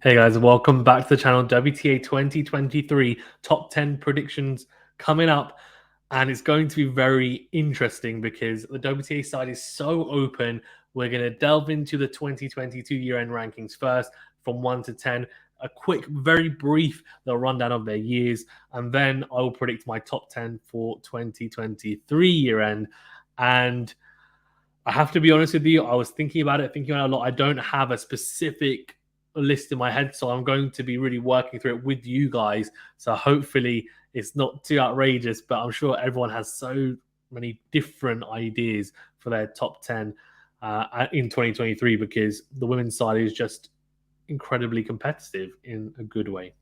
Hey guys, welcome back to the channel. WTA 2023 top 10 predictions coming up, and it's going to be very interesting because the WTA side is so open. We're going to delve into the 2022 year-end rankings first from 1 to 10, a quick, very brief rundown of their years, and then I will predict my top 10 for 2023 year-end. And I have to be honest with you, I was thinking about it a lot. I don't have a specific list in my head, so I'm going to be really working through it with you guys. So hopefully it's not too outrageous, but I'm sure everyone has so many different ideas for their top 10 in 2023 because the women's side is just incredibly competitive in a good way.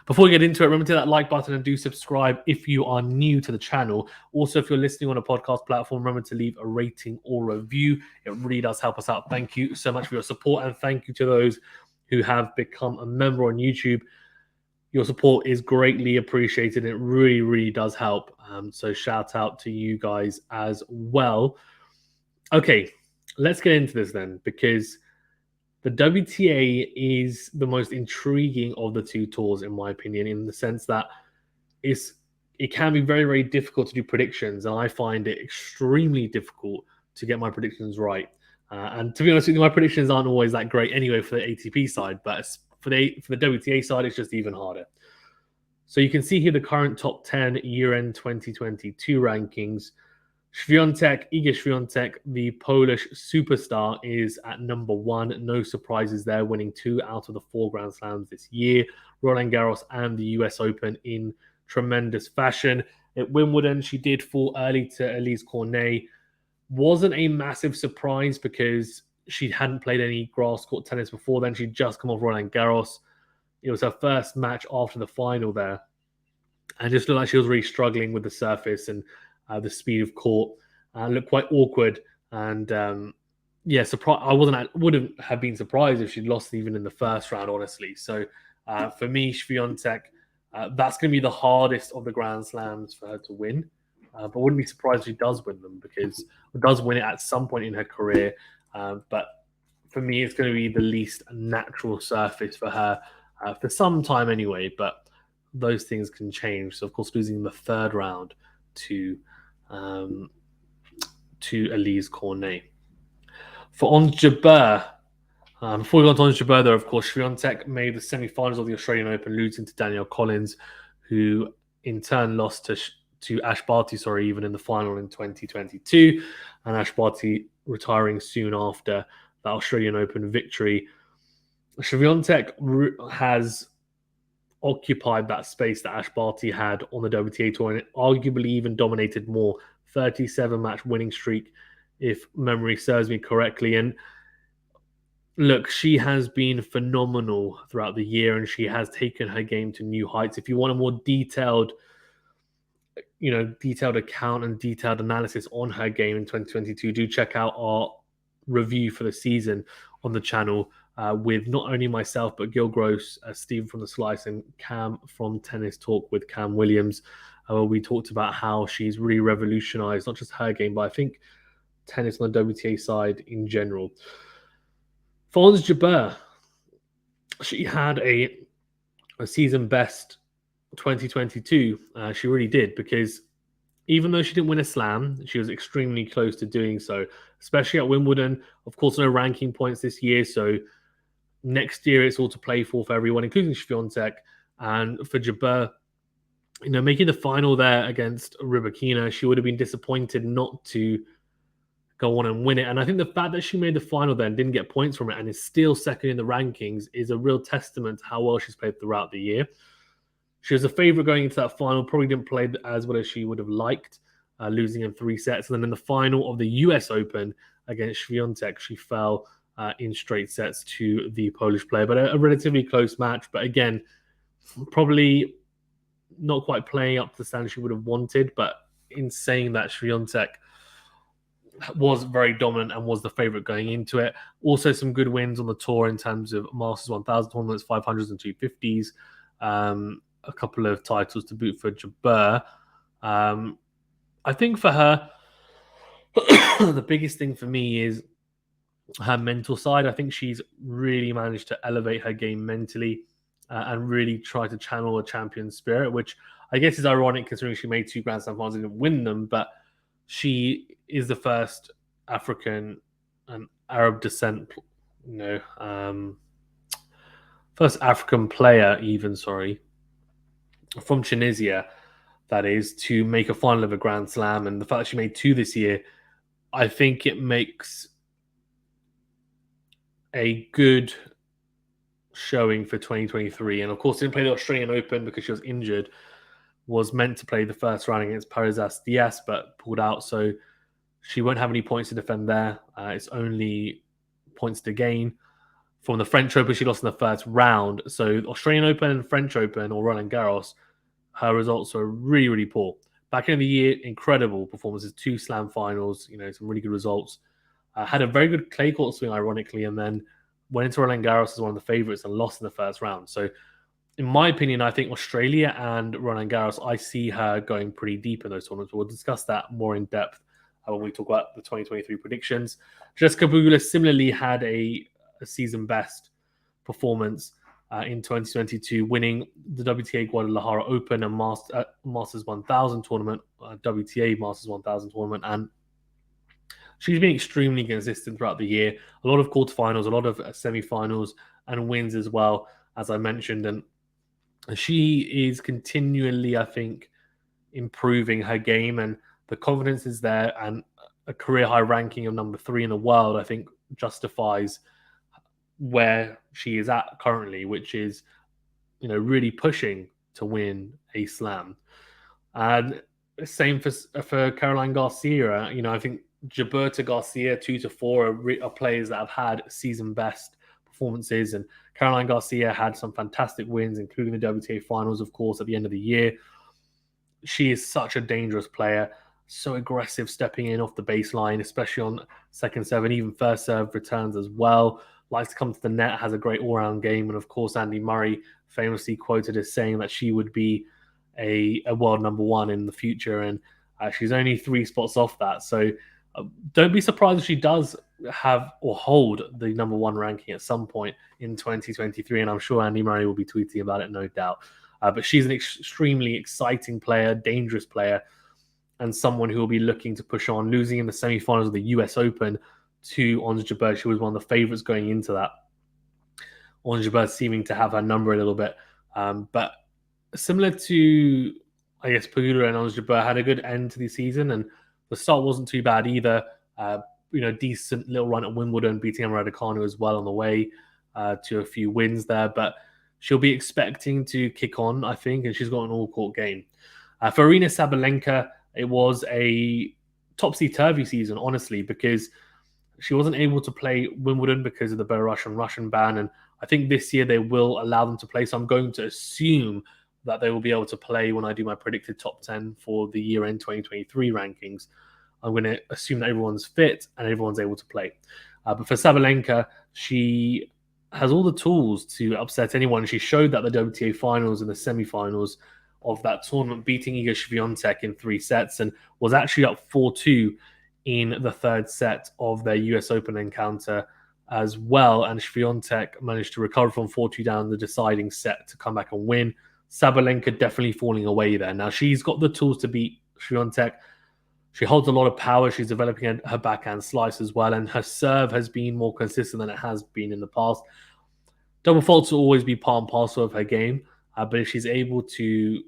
Before we get into it, remember to hit that like button and do subscribe if you are new to the channel. Also, if you're listening on a podcast platform, remember to leave a rating or review. It really does help us out. Thank you so much for your support, and thank you to those who have become a member on YouTube. Your support is greatly appreciated. It really, really does help. So shout out to you guys as well. Okay, let's get into this then, because the WTA is the most intriguing of the two tours, in my opinion, in the sense that it can be very, very difficult to do predictions, and I find it extremely difficult to get my predictions right. And to be honest with you, my predictions aren't always that great anyway for the ATP side, but for the WTA side, it's just even harder. So you can see here the current top 10 year-end 2022 rankings. Iga Swiatek, the Polish superstar, is at number 1. No surprises there, winning 2 out of the 4 Grand Slams this year. Roland Garros and the US Open in tremendous fashion. At Wimbledon, she did fall early to Elise Cornet. Wasn't a massive surprise because she hadn't played any grass court tennis before then. She'd just come off Roland Garros. It was her first match after the final there. And just looked like she was really struggling with the surface and the speed of court. Looked quite awkward. And I wouldn't have been surprised if she'd lost even in the first round, honestly. So for me, Swiatek, that's going to be the hardest of the Grand Slams for her to win. But wouldn't be surprised if she does win them, because she does win it at some point in her career. But for me, it's going to be the least natural surface for her for some time anyway. But those things can change. So, of course, losing the third round to Elise Cornet. For Ons Jabeur, before we go on to Ons Jabeur, though, of course, Swiatek made the semi-finals of the Australian Open, losing to Danielle Collins, who in turn lost to Ash Barty, even in the final in 2022, and Ash Barty retiring soon after that Australian Open victory. Swiatek has occupied that space that Ash Barty had on the WTA tour, and it arguably even dominated more. 37-match winning streak, if memory serves me correctly. And look, she has been phenomenal throughout the year, and she has taken her game to new heights. If you want a more detailed account and detailed analysis on her game in 2022, do check out our review for the season on the channel with not only myself, but Gil Gross, Steve from The Slice, and Cam from Tennis Talk with Cam Williams. We talked about how she's really revolutionized not just her game, but I think tennis on the WTA side in general. For Ons Jabeur, she had a season best 2022. She really did, because even though she didn't win a slam, she was extremely close to doing so, especially at Wimbledon. Of course, no ranking points this year, so next year it's all to play for everyone, including Swiatek. And for Jabeur, making the final there against Rybakina, she would have been disappointed not to go on and win it. And I think the fact that she made the final then, didn't get points from it, and is still second in the rankings, is a real testament to how well she's played throughout the year. She was a favorite going into that final, probably didn't play as well as she would have liked, losing in 3 sets. And then in the final of the US Open against Swiatek, she fell in straight sets to the Polish player. But a relatively close match. But again, probably not quite playing up to the standard she would have wanted. But in saying that, Swiatek was very dominant and was the favorite going into it. Also, some good wins on the tour in terms of Masters 1000 tournaments, 500s and 250s. A couple of titles to boot for Jabeur. I think for her, the biggest thing for me is her mental side. I think she's really managed to elevate her game mentally and really try to channel a champion spirit, which I guess is ironic considering she made 2 Grand Slam finals and didn't win them, but she is the first African and Arab descent, first African player, even, sorry, from Tunisia, that is, to make a final of a Grand Slam. And the fact that she made 2 this year, I think it makes a good showing for 2023. And of course, didn't play the Australian Open because she was injured. Was meant to play the first round against Parizas Diaz, but pulled out. So she won't have any points to defend there. It's only points to gain. From the French Open, she lost in the first round. So Australian Open and French Open, or Roland Garros, her results are really, really poor. Back in the year, incredible performances, 2 slam finals, some really good results. Had a very good clay court swing, ironically, and then went into Roland Garros as one of the favourites and lost in the first round. So in my opinion, I think Australia and Roland Garros, I see her going pretty deep in those tournaments. We'll discuss that more in depth when we talk about the 2023 predictions. Jessica Pegula similarly had a season best performance in 2022, winning the WTA Guadalajara Open and Masters 1000 tournament, WTA Masters 1000 tournament, and she's been extremely consistent throughout the year. A lot of quarterfinals, a lot of semifinals, and wins as well, as I mentioned. And she is continually, I think, improving her game, and the confidence is there, and a career high ranking of number 3 in the world, I think, justifies where she is at currently, which is, really pushing to win a slam. And same for Caroline Garcia. I think Jabeur to Garcia, 2 to 4 are players that have had season best performances, and Caroline Garcia had some fantastic wins, including the WTA finals, of course, at the end of the year. She is such a dangerous player, so aggressive stepping in off the baseline, especially on second serve and even first serve returns as well. Likes to come to the net, has a great all-round game, and of course, Andy Murray famously quoted as saying that she would be a world number 1 in the future, and she's only 3 spots off that. So don't be surprised if she does have or hold the number 1 ranking at some point in 2023, and I'm sure Andy Murray will be tweeting about it, no doubt. But she's an extremely exciting player, dangerous player, and someone who will be looking to push on. Losing in the semi-finals of the US Open to Ons Jabeur, she was one of the favourites going into that. Ons Jabeur seeming to have her number a little bit, but similar to, I guess, Pegula and Ons Jabeur, had a good end to the season, and the start wasn't too bad either. Decent little run at Wimbledon, beating Raducanu as well on the way to a few wins there, but she'll be expecting to kick on, I think, and she's got an all-court game. For Aryna Sabalenka, it was a topsy-turvy season, honestly, because she wasn't able to play Wimbledon because of the Belarusian-Russian ban, and I think this year they will allow them to play, so I'm going to assume that they will be able to play when I do my predicted top 10 for the year-end 2023 rankings. I'm going to assume that everyone's fit and everyone's able to play. But for Sabalenka, she has all the tools to upset anyone. She showed that the WTA finals and the semi-finals of that tournament, beating Iga Swiatek in 3 sets, and was actually up 4-2 in the 3rd set of their US Open encounter as well. And Swiatek managed to recover from 4-2 down the deciding set to come back and win. Sabalenka definitely falling away there. Now, she's got the tools to beat Swiatek. She holds a lot of power. She's developing her backhand slice as well, and her serve has been more consistent than it has been in the past. Double faults will always be part and parcel of her game, but if she's able to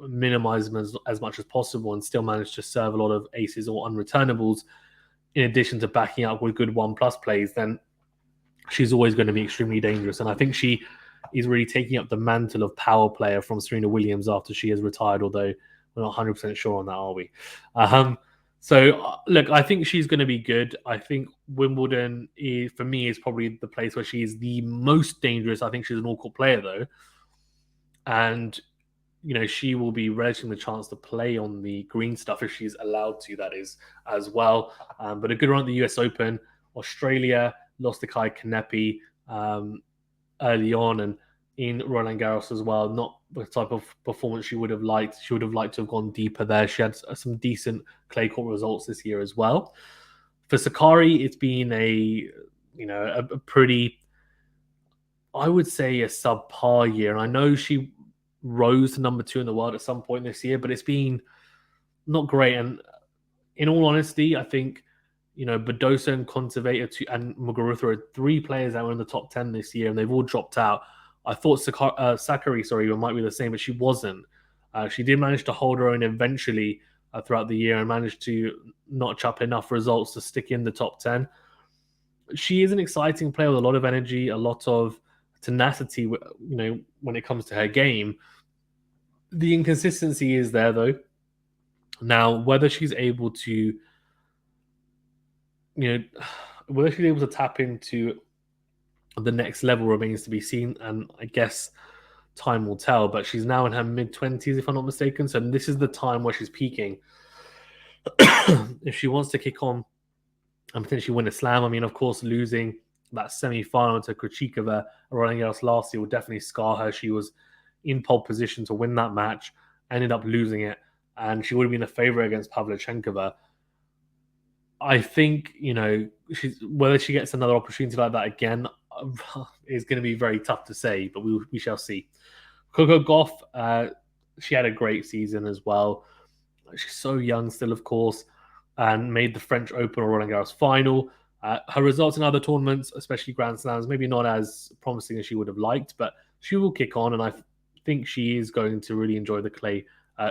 minimize them as much as possible and still manage to serve a lot of aces or unreturnables, in addition to backing up with good 1+ plays, then she's always going to be extremely dangerous. And I think she is really taking up the mantle of power player from Serena Williams after she has retired, although we're not 100% sure on that, are we? So, look, I think she's going to be good. I think Wimbledon, for me, is probably the place where she is the most dangerous. I think she's an all-court player, though. And, she will be relishing the chance to play on the green stuff if she's allowed to, that is, as well. But a good run at the US Open. Australia lost to Kai Kanepi early on, and in Roland Garros as well. Not the type of performance she would have liked. She would have liked to have gone deeper there. She had some decent clay court results this year as well. For Sakkari, it's been a a pretty, I would say, a subpar year. And I know she rose to number 2 in the world at some point this year, but it's been not great. And in all honesty, I think, Badosa and Conservator and Muguruza are 3 players that were in the top 10 this year, and they've all dropped out. I thought Sakari, might be the same, but she wasn't. She did manage to hold her own eventually throughout the year and managed to notch up enough results to stick in the top 10. She is an exciting player with a lot of energy, a lot of tenacity, when it comes to her game. The inconsistency is there, though. Now, whether she's able to, whether she's able to tap into the next level remains to be seen, and I guess time will tell. But she's now in her mid-20s, if I'm not mistaken, so this is the time where she's peaking. If she wants to kick on and potentially win a slam, I mean, of course, losing that semi-final to Krejcikova at Roland Garros last year will definitely scar her. She was in pole position to win that match, ended up losing it, and she would have been a favorite against Pavlyuchenkova. I think, whether she gets another opportunity like that again is going to be very tough to say, but we shall see. Coco Gauff, she had a great season as well. She's so young still, of course, and made the French Open or Roland Garros final. Her results in other tournaments, especially Grand Slams, maybe not as promising as she would have liked, but she will kick on, and I think she is going to really enjoy the clay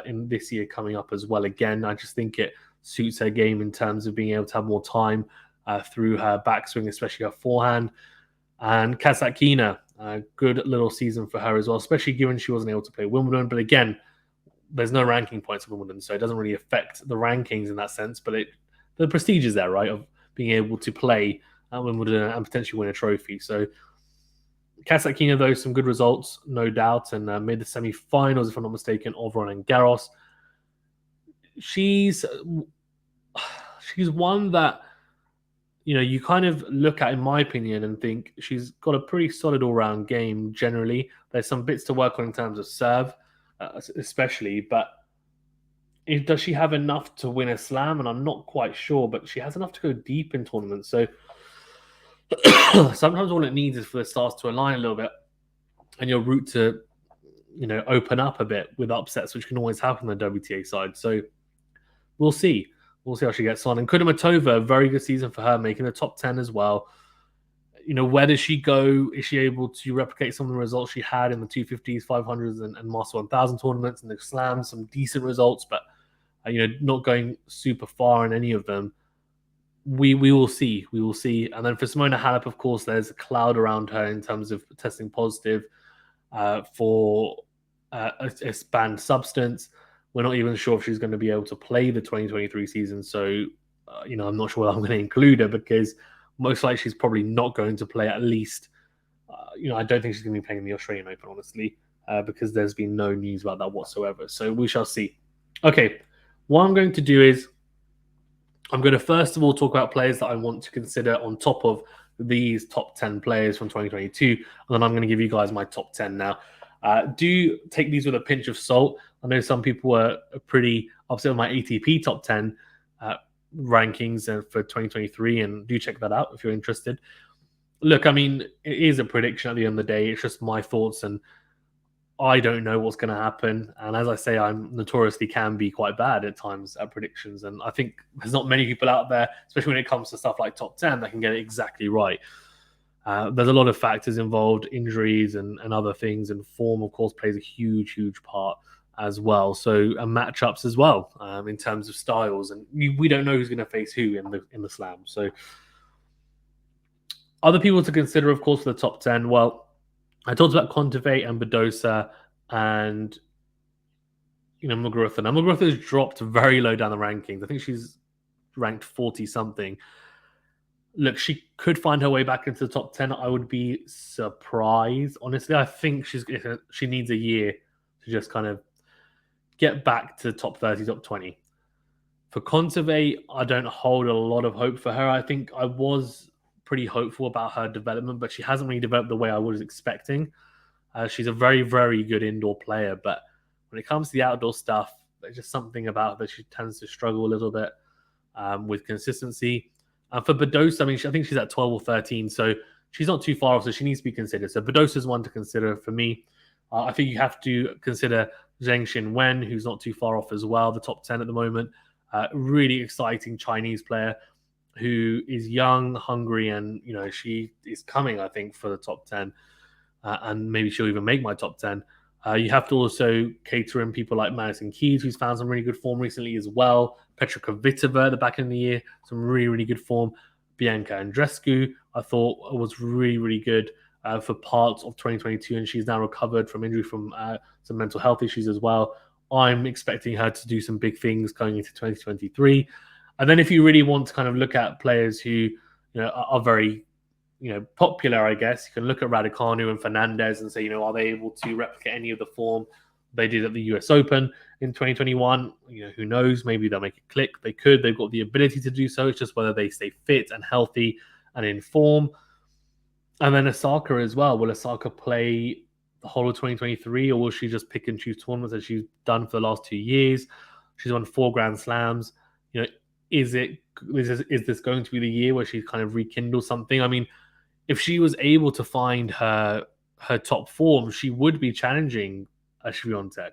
in this year coming up as well. Again, I just think it suits her game in terms of being able to have more time through her backswing, especially her forehand. And Kasatkina, a good little season for her as well, especially given she wasn't able to play Wimbledon. But again, there's no ranking points for Wimbledon, so it doesn't really affect the rankings in that sense. But the prestige is there, right, of being able to play at Wimbledon and potentially win a trophy. So Kasatkina, though, some good results, no doubt, and made the semi-finals, if I'm not mistaken, of Roland Garros. She's one that you kind of look at, in my opinion, and think she's got a pretty solid all-round game generally. There's some bits to work on in terms of serve, especially, but does she have enough to win a slam? And I'm not quite sure, but she has enough to go deep in tournaments. So sometimes all it needs is for the stars to align a little bit and your route to, open up a bit with upsets, which can always happen on the WTA side. So we'll see. We'll see how she gets on. And Kudermetova, a very good season for her, making the top 10 as well. Where does she go? Is she able to replicate some of the results she had in the 250s, 500s, and Master 1000 tournaments and the slams? Some decent results, but not going super far in any of them. We will see. We will see. And then for Simona Halep, of course, there's a cloud around her in terms of testing positive for a banned substance. We're not even sure if she's going to be able to play the 2023 season. So, I'm not sure I'm going to include her because most likely she's probably not going to play, at least. I don't think she's going to be playing in the Australian Open, honestly, because there's been no news about that whatsoever. So we shall see. Okay, what I'm going to do is I'm going to first of all talk about players that I want to consider on top of these top 10 players from 2022. And then I'm going to give you guys my top 10 now. Do take these with a pinch of salt. I know some people were pretty upset with my ATP top 10 rankings for 2023, and do check that out if you're interested. Look, I mean, it is a prediction at the end of the day. It's just my thoughts, and I don't know what's going to happen. And as I say, I'm notoriously can be quite bad at times at predictions. And I think there's not many people out there, especially when it comes to stuff like top 10, that can get it exactly right. There's a lot of factors involved, injuries and other things, and form, of course, plays a huge, huge part as well. So, and matchups as well, in terms of styles, and we don't know who's going to face who in the slam. So, other people to consider, of course, for the top 10. Well, I talked about Kontaveit and Badosa and Muguruza. Now, Muguruza has dropped very low down the rankings. I think she's ranked 40 something. Look, she could find her way back into the top 10. I would be surprised. Honestly, I think she needs a year to just kind of get back to top 30, top 20. For Kontaveit, I don't hold a lot of hope for her. I think I was pretty hopeful about her development, but she hasn't really developed the way I was expecting. She's a very, very good indoor player, but when it comes to the outdoor stuff, there's just something about her that she tends to struggle a little bit with consistency. And for Badosa, I mean, I think she's at 12 or 13, so she's not too far off, so she needs to be considered. So Badosa's one to consider for me. I think you have to consider Zheng Xinwen, who's not too far off as well, the top 10 at the moment. Really exciting Chinese player who is young, hungry, and she is coming, I think, for the top 10, and maybe she'll even make my top 10. You have to also cater in people like Madison Keys, who's found some really good form recently as well. Petra Kvitova at the back end of the year, some really, really good form. Bianca Andreescu, I thought was really, really good for parts of 2022, and she's now recovered from injury from some mental health issues as well. I'm expecting her to do some big things going into 2023. And then if you really want to kind of look at players who are very popular, I guess, you can look at Raducanu and Fernandez and say, are they able to replicate any of the form they did at the US Open in 2021? Who knows? Maybe they'll make it click. They could. They've got the ability to do so. It's just whether they stay fit and healthy and in form. And then Osaka as well. Will Osaka play the whole of 2023, or will she just pick and choose tournaments as she's done for the last 2 years? She's won 4 Grand Slams. Is this going to be the year where she kind of rekindles something? I mean, if she was able to find her top form, she would be challenging a Swiatek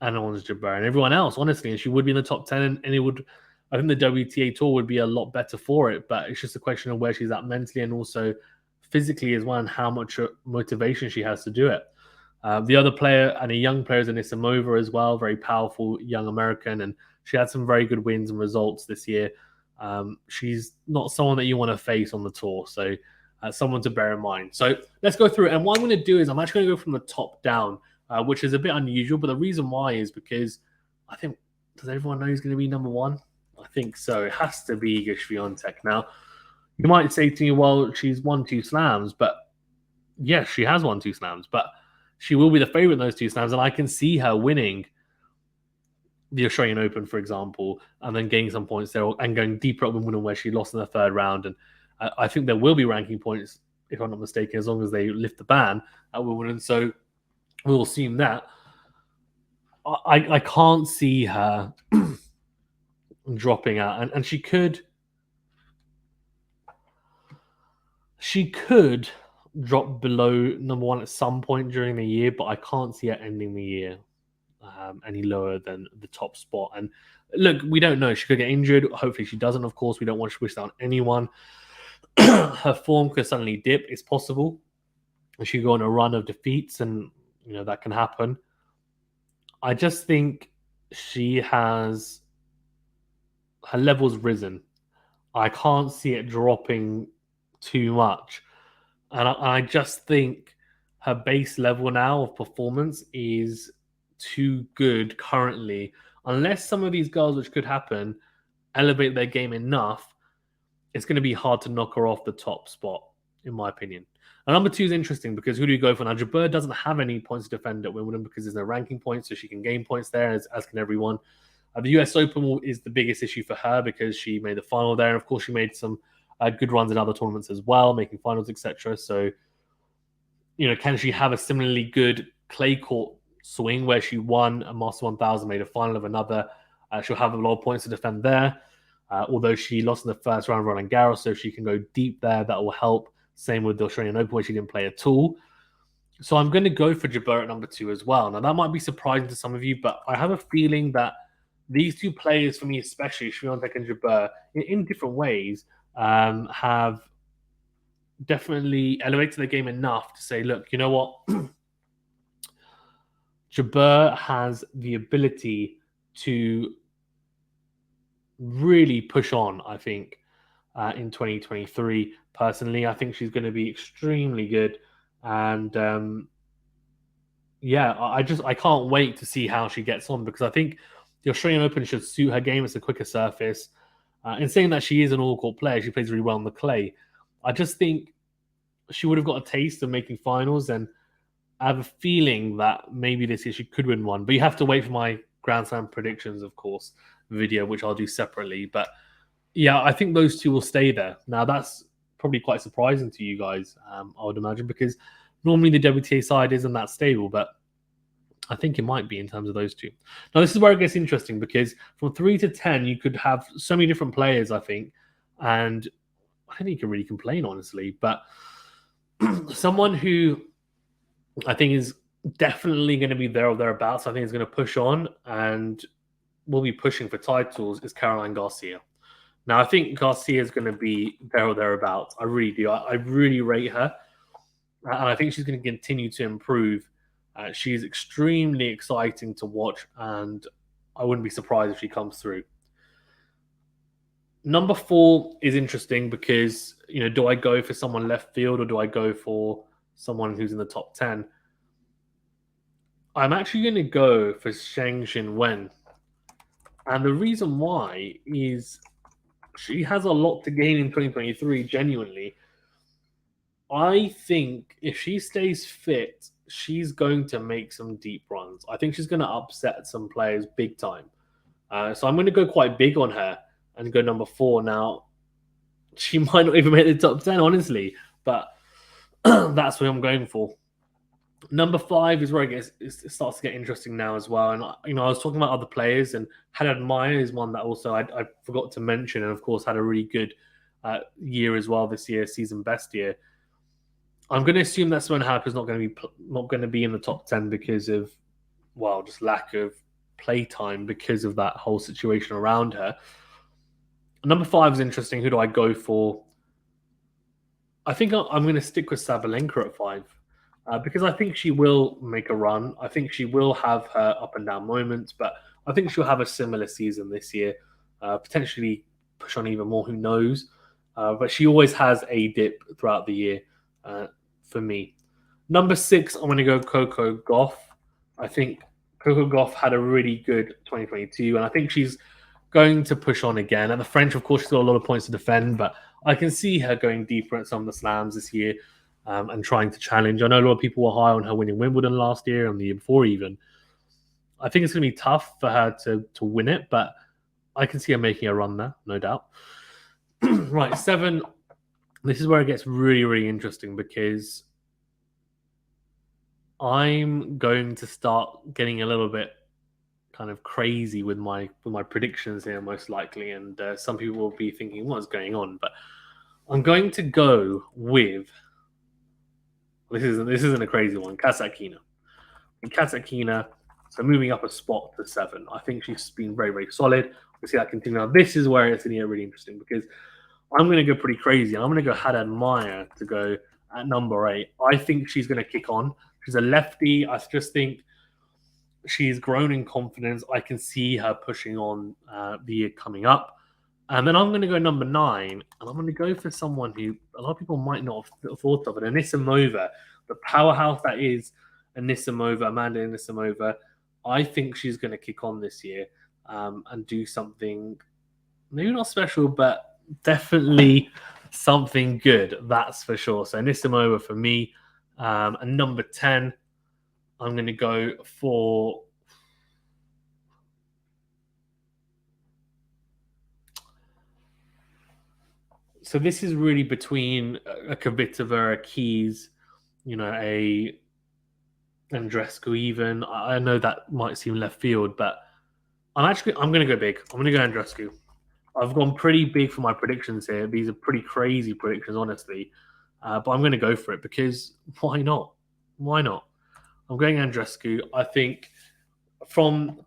and Ons Jabeur and everyone else, honestly, and she would be in the top 10, and it would, I think the WTA tour would be a lot better for it, but it's just a question of where she's at mentally and also physically as well, and how much motivation she has to do it. The other player, and a young player, is Anisimova as well, very powerful young American, and she had some very good wins and results this year. She's not someone that you want to face on the tour, so someone to bear in mind. So let's go through it. And what I'm going to do is I'm actually going to go from the top down, which is a bit unusual. But the reason why is because I think, does everyone know who's going to be number one? I think so. It has to be Iga Swiatek. Now, you might say to me, well, she's won 2 slams. But yes, she has won 2 slams. But she will be the favorite in those 2 slams. And I can see her winning the Australian Open, for example, and then getting some points there and going deeper at Wimbledon where she lost in the 3rd round. And I think there will be ranking points, if I'm not mistaken, as long as they lift the ban at Wimbledon. So we'll assume that. I can't see her dropping out. And she could drop below number 1 at some point during the year, but I can't see her ending the year any lower than the top spot. And look, we don't know. She could get injured. Hopefully she doesn't, of course. We don't want to wish that on anyone. Her form could suddenly dip. It's possible. She could go on a run of defeats, and that can happen. I just think her level's risen. I can't see it dropping too much. And I just think her base level now of performance is too good currently. Unless some of these girls, which could happen, elevate their game enough, it's going to be hard to knock her off the top spot, in my opinion. And number 2 is interesting because who do you go for? Now, Jabeur doesn't have any points to defend at Wimbledon because there's no ranking points, so she can gain points there, as can everyone. The US Open is the biggest issue for her because she made the final there. And, of course, she made some good runs in other tournaments as well, making finals, etc. So, can she have a similarly good clay court swing where she won a Master 1000, made a final of another? She'll have a lot of points to defend there. Although she lost in the 1st round of Roland Garros, so if she can go deep there, that will help. Same with the Australian Open, where she didn't play at all. So I'm going to go for Jabeur at number 2 as well. Now, that might be surprising to some of you, but I have a feeling that these 2 players, for me especially, Swiatek and Jabeur, in different ways, have definitely elevated the game enough to say, look, you know what? Jabeur has the ability to really push on, I think, in 2023. Personally, I think she's going to be extremely good. And I can't wait to see how she gets on, because I think the Australian Open should suit her game. It's a quicker surface. In saying that, she is an all-court player. She plays really well on the clay. I just think she would have got a taste of making finals, and I have a feeling that maybe this year she could win one. But you have to wait for my Grand Slam predictions, of course, video, which I'll do separately. But yeah, I think those 2 will stay there. Now, that's probably quite surprising to you guys, I would imagine, because normally the WTA side isn't that stable, but I think it might be in terms of those 2. Now, this is where it gets interesting, because from 3 to 10, you could have so many different players, I think. And I don't think you can really complain, honestly. But someone who I think is definitely going to be there or thereabouts, I think is going to push on and will be pushing for titles, is Caroline Garcia. Now, I think Garcia is going to be there or thereabouts. I really do. I really rate her. And I think she's going to continue to improve. She's extremely exciting to watch, and I wouldn't be surprised if she comes through. Number 4 is interesting because, do I go for someone left field or do I go for someone who's in the top 10? I'm actually going to go for Shang Xin Wen. And the reason why is she has a lot to gain in 2023, genuinely. I think if she stays fit, she's going to make some deep runs. I think she's going to upset some players big time. So I'm going to go quite big on her and go number 4. Now, she might not even make the top 10, honestly, but that's what I'm going for. Number 5 is where it starts to get interesting now as well. And I was talking about other players, and Haddad Maya is one that also I forgot to mention, and of course had a really good year as well this year, season best year. I'm going to assume that Simone Halep is not going to be in the top 10 because of, well, just lack of playtime because of that whole situation around her. Number 5 is interesting. Who do I go for? I think I'm going to stick with Sabalenka at 5 because I think she will make a run. I think she will have her up and down moments, but I think she'll have a similar season this year, potentially push on even more. Who knows? But she always has a dip throughout the year for me. Number 6, I'm going to go Coco Gauff. I think Coco Gauff had a really good 2022, and I think she's going to push on again. And the French, of course, she's got a lot of points to defend, but I can see her going deeper at some of the slams this year and trying to challenge. I know a lot of people were high on her winning Wimbledon last year and the year before even. I think it's going to be tough for her to win it, but I can see her making a run there, no doubt. Right, 7. This is where it gets really, really interesting because I'm going to start getting a little bit kind of crazy with my predictions here, most likely, and some people will be thinking, "What's going on?" But I'm going to go with this isn't a crazy one, Kasatkina. And Kasatkina, so moving up a spot to 7. I think she's been very, very solid. We see that continue. Now, this is where it's going to get really interesting because I'm going to go pretty crazy. I'm going to go Haddad Maya to go at number 8. I think she's going to kick on. She's a lefty. I just think she's grown in confidence. I can see her pushing on the year coming up. And then I'm going to go number 9, and I'm going to go for someone who a lot of people might not have thought of, and Anisimova, the powerhouse that is Amanda Anisimova. I think she's going to kick on this year and do something maybe not special, but definitely something good. That's for sure. So Anisimova for me. And number 10, I'm going to go for so this is really between a Kvitova, a Keys, a Andreescu even. I know that might seem left field, but I'm going to go big. I'm going to go Andreescu. I've gone pretty big for my predictions here. These are pretty crazy predictions, honestly. But I'm going to go for it because why not? Why not? I'm going Andreescu. I think from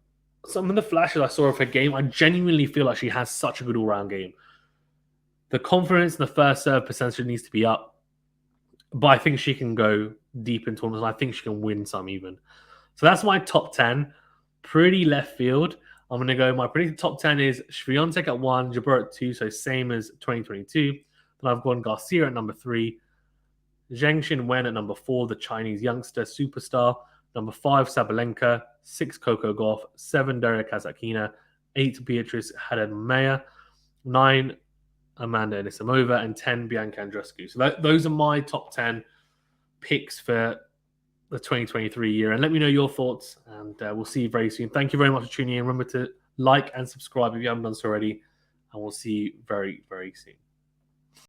some of the flashes I saw of her game, I genuinely feel like she has such a good all-round game. The confidence in the first serve percentage needs to be up, but I think she can go deep in tournaments, and I think she can win some even. So that's my top 10. Pretty left field. I'm going to go, my predicted top 10 is Swiatek at 1, Jabeur at 2, so same as 2022. Then I've gone Garcia at number 3, Zheng Xinwen at number 4, the Chinese youngster superstar. Number 5, Sabalenka. 6, Coco Gauff. 7, Daria Kasatkina. 8, Beatrice Haddad-Maia. 9, Amanda Anisimova. And 10, Bianca Andreescu. So those are my top 10 picks for the 2023 year. And let me know your thoughts, and we'll see you very soon. Thank you very much for tuning in. Remember to like and subscribe if you haven't done so already, and we'll see you very, very soon.